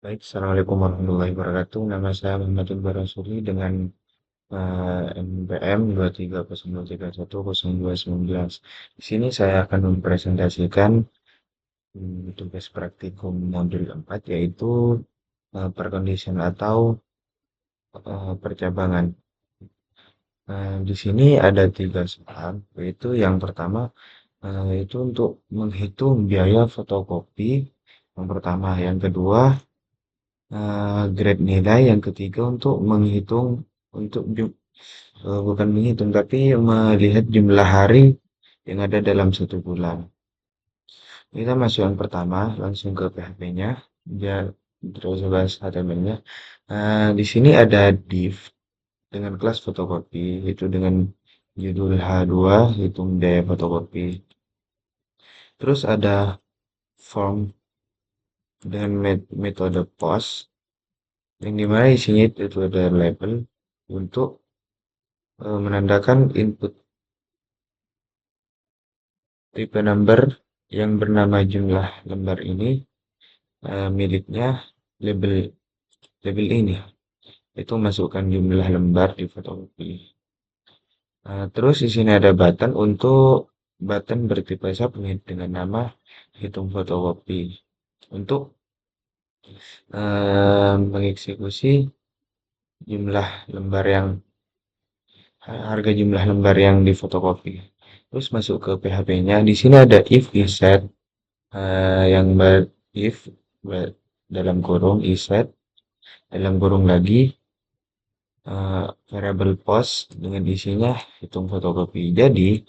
Baik, Assalamualaikum warahmatullahi wabarakatuh. Nama saya Muhammadul Barasuli dengan NPM 23013110219. Di sini saya akan mempresentasikan tugas praktikum modul 4 yaitu percondition atau percabangan. Di sini ada tiga soal, yaitu yang pertama itu untuk menghitung biaya fotokopi. Yang pertama, yang kedua grade nilai, yang ketiga untuk menghitung untuk bukan menghitung tapi melihat jumlah hari yang ada dalam satu bulan. Kita masuk yang pertama, langsung ke PHP-nya, ya terus bahas HTML-nya. Di sini ada div dengan kelas fotokopi, itu dengan judul H2, hitung biaya fotokopi. Terus ada form dengan metode post, yang dimana isinya itu ada label untuk menandakan input tipe number yang bernama jumlah lembar ini miliknya label label ini. Itu masukkan jumlah lembar di fotokopi. Terus di sini ada button bertipe submit dengan nama hitung fotokopi untuk mengeksekusi jumlah lembar yang harga jumlah lembar yang difotokopi. Terus masuk ke PHP-nya. Di sini ada if iset yang if dalam kurung iset dalam kurung lagi variabel post dengan isinya hitung fotokopi. Jadi,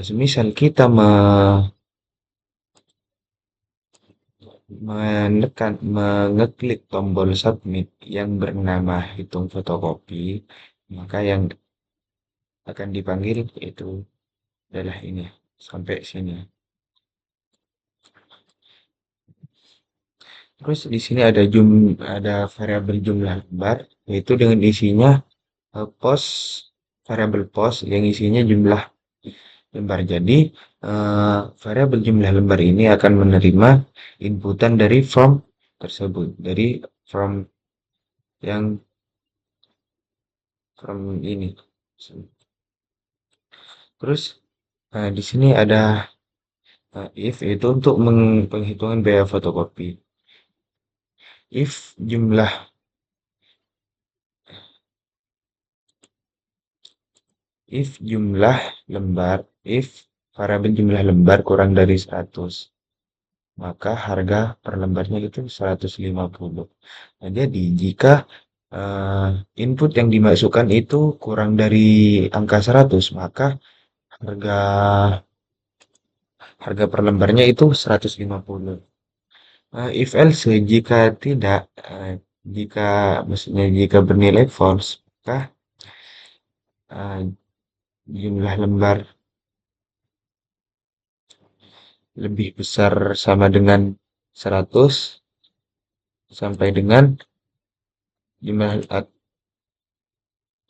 semisal kita mengeklik tombol submit yang bernama hitung fotokopi, maka yang akan dipanggil itu adalah ini sampai sini. Terus di sini ada variabel jumlah lembar, yaitu dengan isinya post variabel post yang isinya jumlah lembar. Jadi variabel jumlah lembar ini akan menerima inputan dari form tersebut, dari form yang form ini. Terus di sini ada if itu untuk penghitungan biaya fotokopi. If jumlah if jumlah lembar if variabel jumlah lembar kurang dari 100, maka harga per lembarnya itu 150. Nah, jadi jika input yang dimasukkan itu kurang dari angka 100, maka harga harga per lembarnya itu 150. If else jika tidak, jika maksudnya jika bernilai false, maka jumlah lembar lebih besar sama dengan 100 sampai dengan jumlah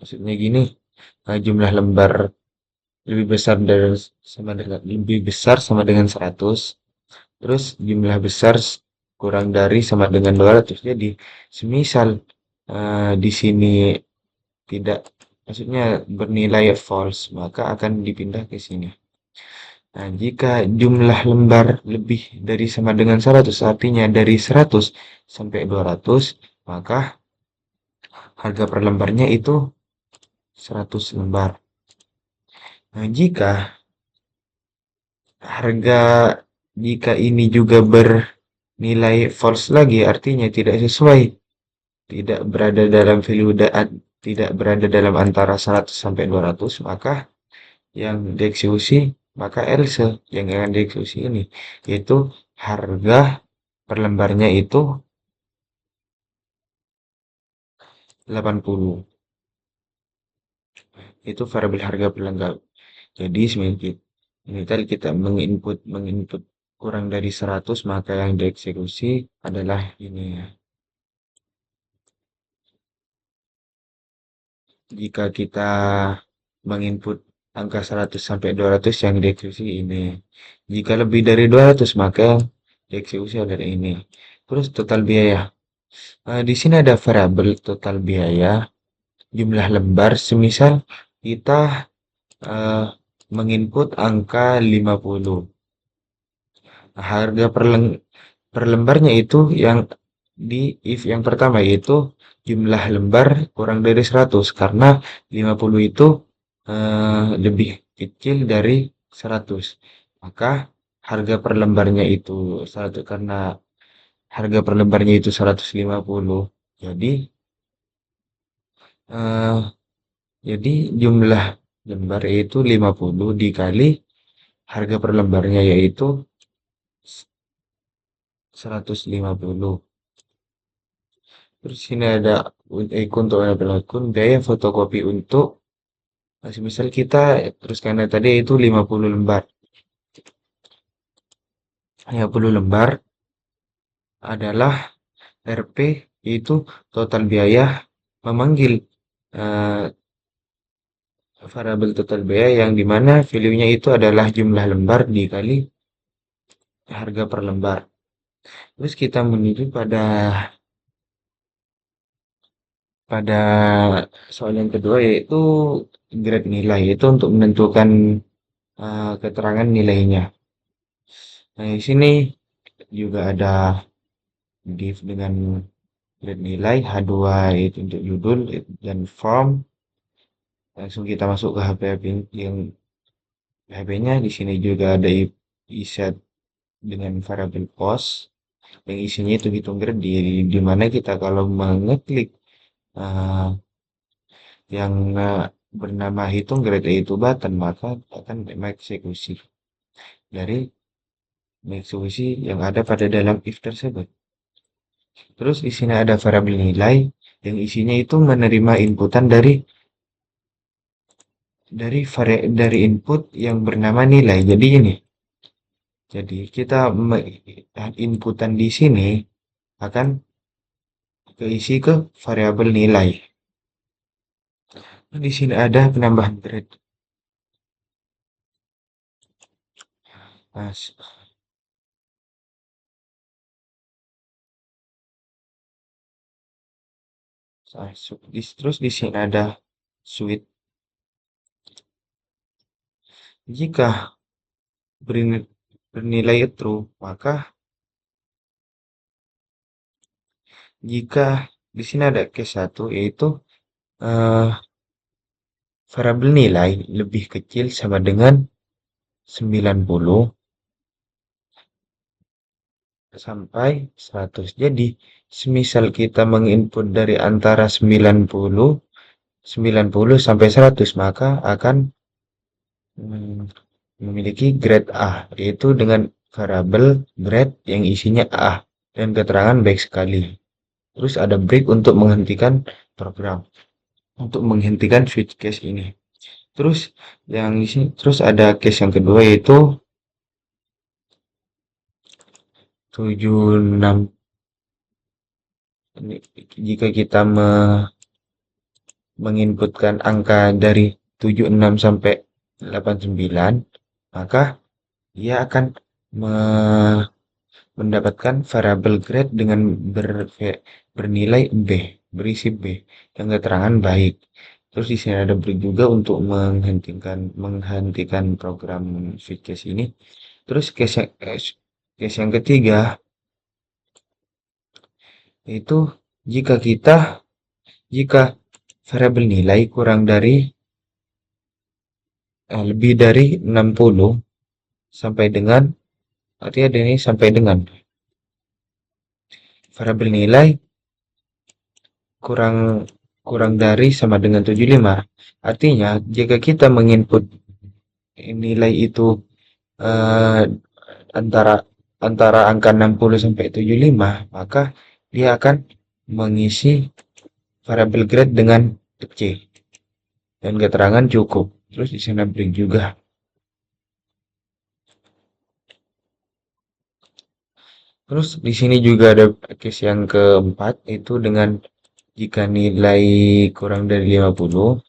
maksudnya gini, jumlah lembar lebih besar sama dengan 100, terus jumlah besar kurang dari sama dengan 200. Jadi semisal di sini tidak maksudnya bernilai false, maka akan dipindah ke sini. Nah, jika jumlah lembar lebih dari sama dengan 100, artinya dari 100 sampai 200, maka harga per lembarnya itu 100 lembar. Nah, harga jika ini juga bernilai false lagi, artinya tidak sesuai, tidak berada dalam tidak berada dalam antara 100 sampai 200, maka yang dieksekusi, maka else yang akan dieksekusi ini, yaitu harga per lembarnya itu 80. Itu variabel harga per lembar. Jadi ini tadi kita menginput kurang dari 100, maka yang dieksekusi adalah ini ya. Jika kita menginput angka 100 sampai 200, yang dieksekusi ini. Jika lebih dari 200, maka dieksekusi adalah ini. Terus total biaya. Di sini ada variabel total biaya, jumlah lembar, semisal kita eh, menginput angka 50. Harga per lembarnya itu yang di if yang pertama yaitu jumlah lembar kurang dari 100 karena 50 itu lebih kecil dari 100. Maka harga per lembarnya itu 100 karena harga per lembarnya itu 150. Jadi eh, jadi jumlah lembar yaitu 50 dikali harga per lembarnya yaitu 150. Terus sini ada untuk akun biaya fotokopi untuk misal kita terus karena tadi itu 50 lembar. 50 lembar adalah RP itu total biaya memanggil eh, variabel total biaya yang dimana value-nya itu adalah jumlah lembar dikali harga per lembar. Terus kita menuju pada pada soal yang kedua yaitu grade nilai itu untuk menentukan keterangan nilainya. Nah, di sini juga ada div dengan grade nilai H2 itu untuk judul dan form. Langsung kita masuk ke HP yang HP-nya. Di sini juga ada iset dengan variabel cost yang isinya itu hitung grade di mana kita kalau mengeklik eh, yang bernama hitung grade itu button maka akan mengeksekusi dari mengeksekusi yang ada pada dalam if tersebut. Terus di sini ada variabel nilai yang isinya itu menerima inputan dari input yang bernama nilai. Jadi ini. Jadi kita inputan di sini akan keisi ke variabel nilai. Di sini ada penambahan grade. Nah, terus di sini ada switch. Jika bernilai true, maka jika di sini ada case 1 yaitu eh, variabel nilai lebih kecil sama dengan 90 sampai 100. Jadi, semisal kita menginput dari antara 90 sampai 100, maka akan memiliki grade A, yaitu dengan variabel grade yang isinya A dan keterangan baik sekali. Terus ada break untuk menghentikan program, untuk menghentikan switch case ini. Terus yang di sini terus ada case yang kedua yaitu 76. Jika kita menginputkan angka dari 76 sampai 89, maka dia akan mendapatkan variabel grade dengan bernilai B, berisi B, yang keterangan baik. Terus di sini ada break juga untuk menghentikan program switch case ini. Terus case yang ketiga itu jika variabel nilai kurang dari lebih dari 60 sampai dengan artinya ini sampai dengan variabel nilai kurang kurang dari sama dengan 75. Artinya jika kita menginput nilai itu eh, antara antara angka 60 sampai 75, maka dia akan mengisi variabel grade dengan C dan keterangan cukup. Terus di sana break juga. Terus di sini juga ada case yang keempat itu dengan jika nilai kurang dari 50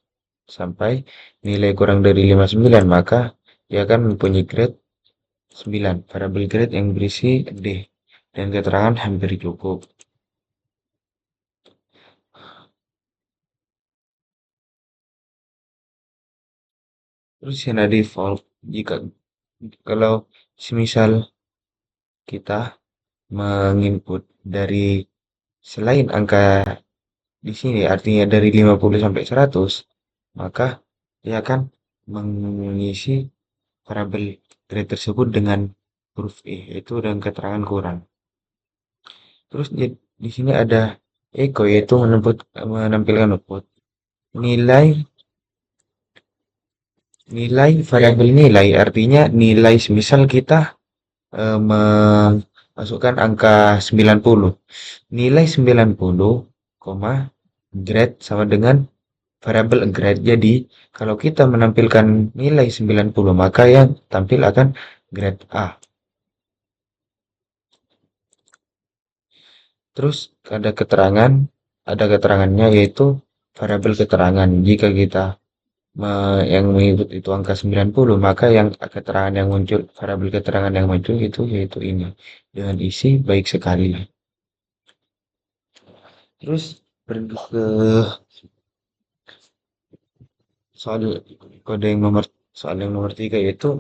sampai nilai kurang dari 59 maka dia akan mempunyai grade 9, variabel grade yang berisi D dan keterangan hampir cukup. Terus yang ada default, jika kalau semisal kita menginput dari selain angka di sini, artinya dari 50 sampai 100, maka dia akan mengisi variabel grade tersebut dengan huruf E, yaitu dengan keterangan kurang. Terus di sini ada echo, yaitu menampilkan output nilai nilai variabel nilai, artinya nilai semisal kita memasukkan angka 90. Nilai 90, grade sama dengan variabel grade. Jadi, kalau kita menampilkan nilai 90, maka yang tampil akan grade A. Terus ada keterangannya yaitu variabel keterangan. Jika kita yang mengikut itu angka 90, maka yang keterangan yang muncul, variabel keterangan yang muncul itu yaitu ini dengan isi baik sekali. Terus pergi ke soal kode yang nomor soal yang nomor 3, yaitu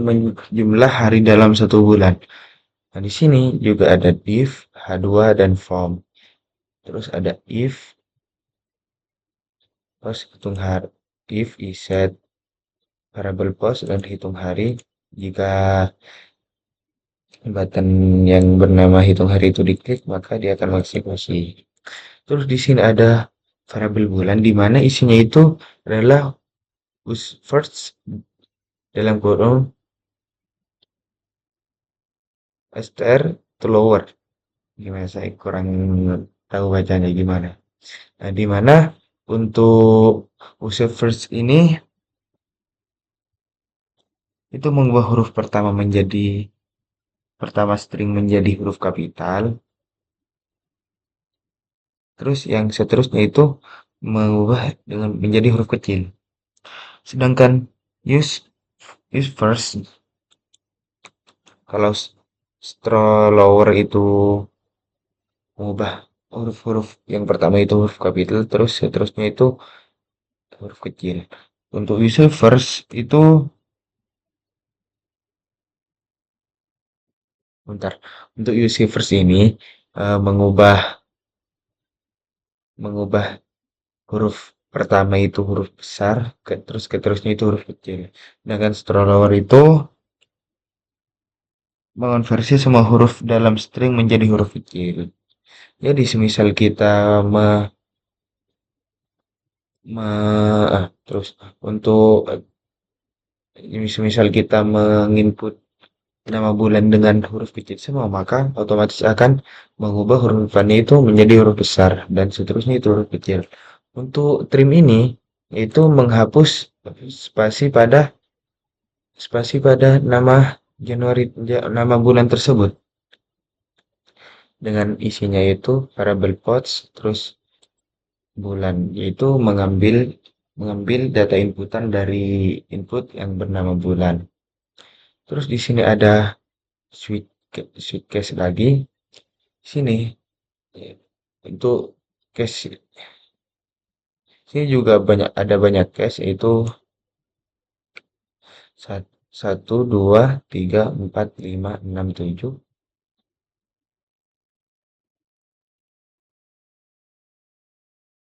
jumlah hari dalam satu bulan. Nah, di sini juga ada div, H2 dan form. Terus ada if, terus hitung hari, if iset variabel post dan hitung hari. Jika button yang bernama hitung hari itu diklik, maka dia akan mengeksekusi. Terus di sini ada variabel bulan di mana isinya itu adalah first dalam kurung str to lower. Gimana, saya kurang tahu bacanya gimana. Nah, di mana untuk user first ini itu mengubah huruf pertama string menjadi huruf kapital. Terus yang seterusnya itu mengubah dengan menjadi huruf kecil. Sedangkan use first, kalau lower itu mengubah huruf-huruf yang pertama itu huruf kapital, terus seterusnya itu huruf kecil. Untuk use first itu bentar. Untuk use first ini mengubah huruf pertama itu huruf besar, terus seterusnya itu huruf kecil. Sedangkan lower itu mengonversi semua huruf dalam string menjadi huruf kecil. Jadi semisal kita terus untuk semisal kita menginput nama bulan dengan huruf kecil semua, maka otomatis akan mengubah hurufannya itu menjadi huruf besar dan seterusnya itu huruf kecil. Untuk trim ini itu menghapus spasi pada nama nama bulan tersebut dengan isinya itu variabel post terus bulan, yaitu mengambil data inputan dari input yang bernama bulan. Terus di sini ada switch case lagi. Sini untuk case sini juga ada banyak case, yaitu 1, 2, 3, 4, 5, 6, 7.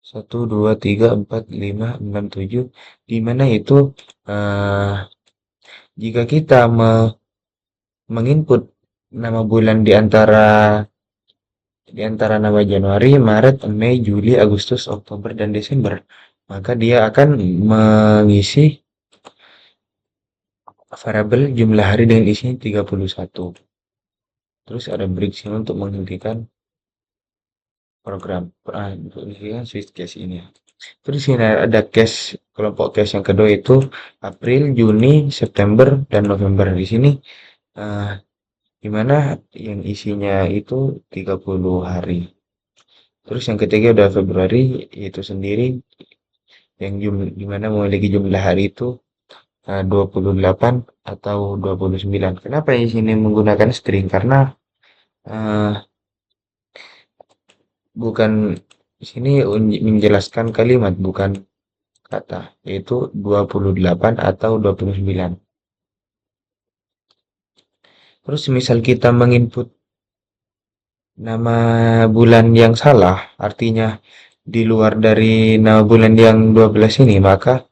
1, 2, 3, 4, 5, 6, 7, di mana itu jika kita menginput nama bulan di antara nama Januari, Maret, Mei, Juli, Agustus, Oktober, dan Desember, maka dia akan mengisi variabel jumlah hari dengan isinya 31. Terus ada break sini untuk menghentikan program, untuk menghentikan switch case ini. Terus sini ada kelompok case yang kedua itu April, Juni, September, dan November. Di sini di mana yang isinya itu 30 hari. Terus yang ketiga udah Februari, itu sendiri yang di mana memiliki jumlah hari itu 28 atau 29. Kenapa di sini menggunakan string? Karena uh, bukan di sini menjelaskan kalimat, bukan kata, yaitu 28 atau 29. Terus misal kita menginput nama bulan yang salah, artinya di luar dari nama bulan yang 12 ini, maka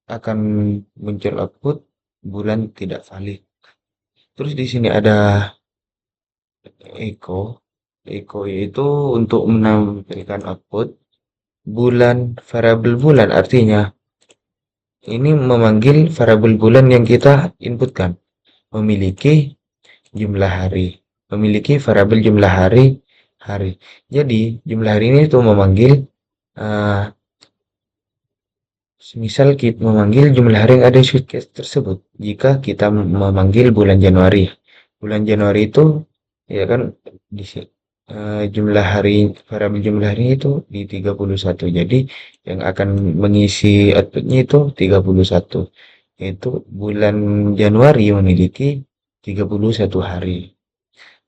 akan muncul output bulan tidak valid. Terus di sini ada echo. Echo itu untuk menampilkan output bulan, variabel bulan, artinya ini memanggil variabel bulan yang kita inputkan memiliki jumlah hari, memiliki variabel jumlah hari. Jadi jumlah hari ini itu memanggil eh, semisal kita memanggil jumlah hari yang ada di switchcase tersebut. Jika kita memanggil bulan Januari, bulan Januari itu ya kan di jumlah hari variabel jumlah hari itu di 31. Jadi yang akan mengisi outputnya itu 31. Yaitu bulan Januari memiliki 31 hari.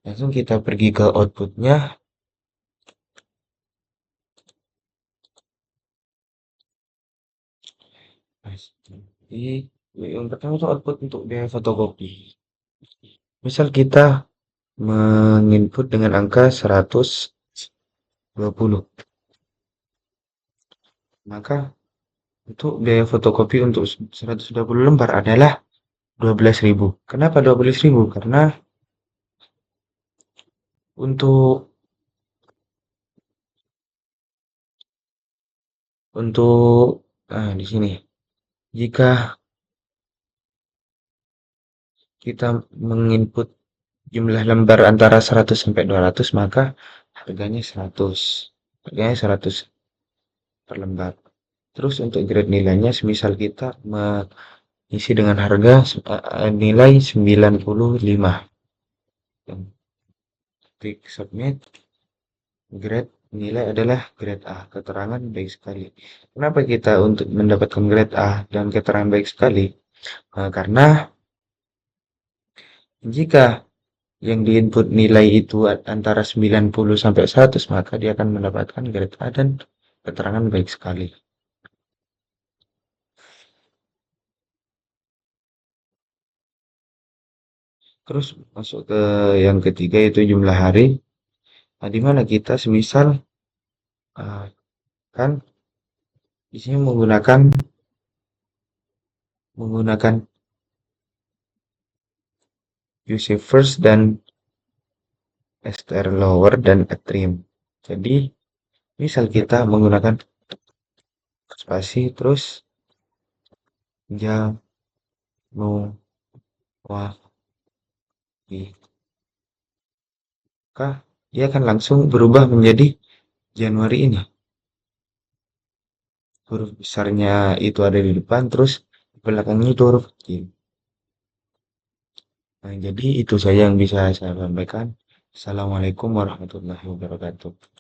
Langsung kita pergi ke outputnya. Jadi yang pertama itu output untuk biaya fotokopi. Misal kita menginput dengan angka 120, maka untuk biaya fotokopi untuk 120 lembar adalah 12.000. Kenapa 12.000? Karena untuk di sini jika kita menginput jumlah lembar antara 100 sampai 200, maka harganya 100. Harganya 100 per lembar. Terus untuk grade nilainya semisal kita mengisi dengan harga nilai 95. Klik submit. Grade nilai adalah grade A, keterangan baik sekali. Kenapa kita untuk mendapatkan grade A dan keterangan baik sekali? Karena jika yang diinput nilai itu antara 90 sampai 100, maka dia akan mendapatkan grade A dan keterangan baik sekali. Terus masuk ke yang ketiga yaitu jumlah hari. Nah, di mana kita semisal kan di sini menggunakan use first dan str lower dan trim. Jadi misal kita menggunakan spasi terus Januari, maka dia akan langsung berubah menjadi Januari ini. Huruf besarnya itu ada di depan, terus belakangnya itu huruf kecil. Nah, jadi itu saja yang bisa saya sampaikan. Assalamualaikum warahmatullahi wabarakatuh.